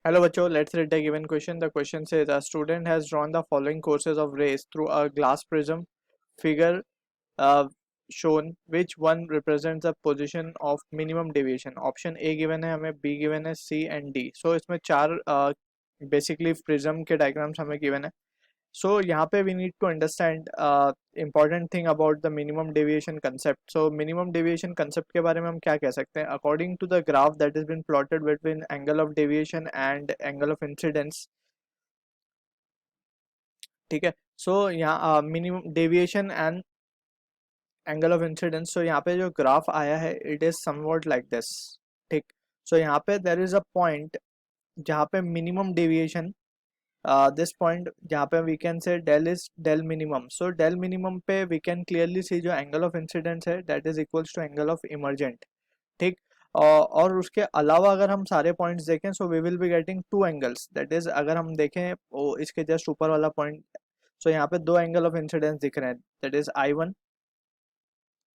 Hello बच्चों, let's read the given question. The question says a student has drawn the following courses of rays through a glass prism. Figure shown which one represents the position of minimum deviation. Option A given है हमें, B given है, C and D. So इसमें चार basically prism के diagrams हमें given है. So यहाँ पे we need to understand important thing about the minimum deviation concept. So minimum deviation concept के बारे में हम क्या कह सकते हैं? According to the graph that has been plotted between angle of deviation and angle of incidence, ठीक है. So यहाँ minimum deviation and angle of incidence. So यहाँ पे जो graph आया है it is somewhat like this. ठीक. So यहाँ पे there is a point जहाँ पे minimum deviation this point जहाँ पे we can say del is del minimum. So del minimum पे we can clearly see जो angle of incidence है that is equals to angle of emergent. ठीक. और उसके अलावा अगर हम सारे पॉइंट्स देखें so we will be getting two angles. That is अगर हम देखें वो इसके जस्ट ऊपर वाला पॉइंट, so यहाँ पे दो एंगल ऑफ इंसिडेंस दिख रहे हैं, that is I1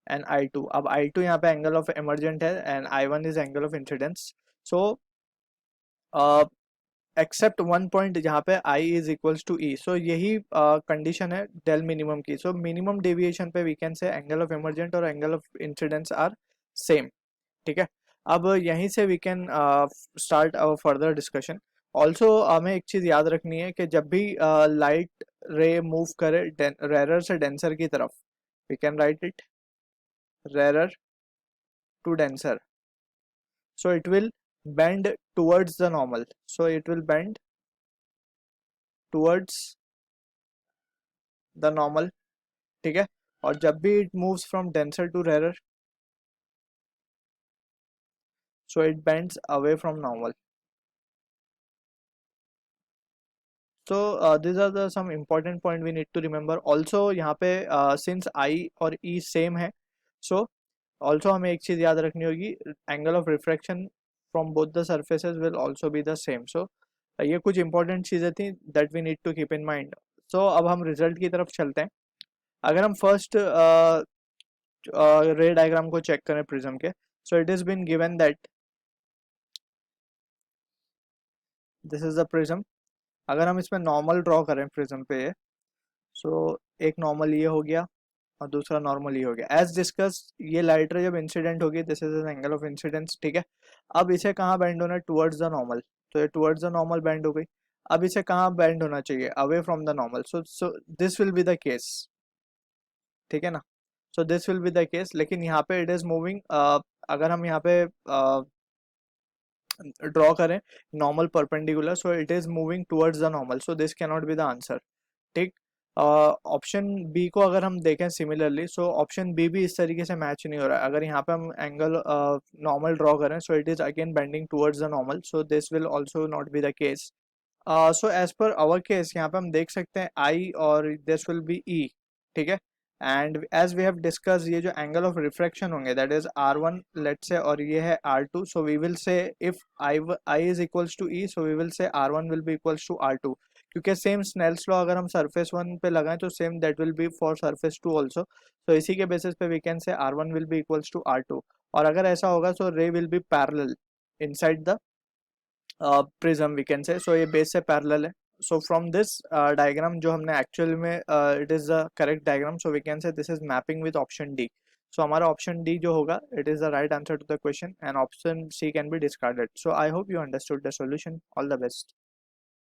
and I2. अब I2 यहाँ पे एंगल ऑफ emergent है and I1 is angle of incidence. So except one point जहाँ पे I is equals to E. So यही कंडीशन है डेल मिनिमम की. सो मिनिमम डेविएशन पे we can say angle of emergent और angle of incidence are same. ठीक है. अब यहीं से we can start our further discussion. Also हमें एक चीज़ याद रखनी है कि जब भी लाइट रे मूव करे रेरर से डेंसर की तरफ, we can write it rarer to denser, so it will bend towards the normal. So it will bend towards the normal. ठीक है. और जब भी it moves from denser to rarer, so it bends away from normal. So these are the some important point we need to remember. Also यहाँ पे since I और E same है, so also हमें एक चीज़ याद रखनी होगी, angle of refraction from both the surfaces will also be the same. So ये कुछ इंपॉर्टेंट चीज़ें थी that we need to keep in mind. So अब हम रिजल्ट की तरफ चलते हैं. अगर हम फर्स्ट रे डायग्राम को चेक करें प्रिज्म के, so it is been given that this is the prism. अगर हम इसमें नॉर्मल ड्रॉ करें प्रिज्म पे, सो एक नॉर्मल ये हो गया और दूसरा नॉर्मल ये हो गया. एज डिस्कस ये लाइट रे जब इंसिडेंट होगी this is an angle of incidence. ठीक है. अब इसे कहाँ बैंड होना है? Towards the normal. तो ये टुवर्ड्स द नॉर्मल बैंड हो गई. अब इसे कहाँ बैंड होना चाहिए? Away from the normal. So this will be the case. ठीक है ना. सो this will be the case. लेकिन यहाँ पे इट इज मूविंग, अगर हम यहाँ पे ड्रॉ करें normal perpendicular, so it is moving towards the normal. So this can not be the answer. ठीक. ऑप्शन बी को अगर हम देखें सिमिलरली, सो ऑप्शन बी भी इस तरीके से मैच नहीं हो रहा है. अगर यहाँ पे हम एंगल नॉर्मल ड्रॉ करें, so it is again bending towards the normal. So this will also not be the case. So as per our case यहाँ पे हम देख सकते हैं आई और दिस विल बी ई. ठीक है. And as we have discuss ये जो एंगल ऑफ रिफ्रैक्शन होंगे that is R1 let say, और ये है R2. So we will say if I is equals to E, so we will say R1 will be equals to R2. क्योंकि same Snell's law अगर हम surface 1 पे लगाएं तो same that will be for surface 2 also. तो इसी के basis पे वी कैन से R1 will be equals to R2. और अगर ऐसा होगा so ray will be parallel inside the prism we can say. So ये बेस से पैरेलल है. सो फ्रॉम दिस डायग्राम जो हमने एक्चुअल में it is the correct diagram. So we can say this is mapping with option D. So हमारा option D जो होगा it is the right answer to the question and option C can be discarded. So I hope you understood the solution. All the best.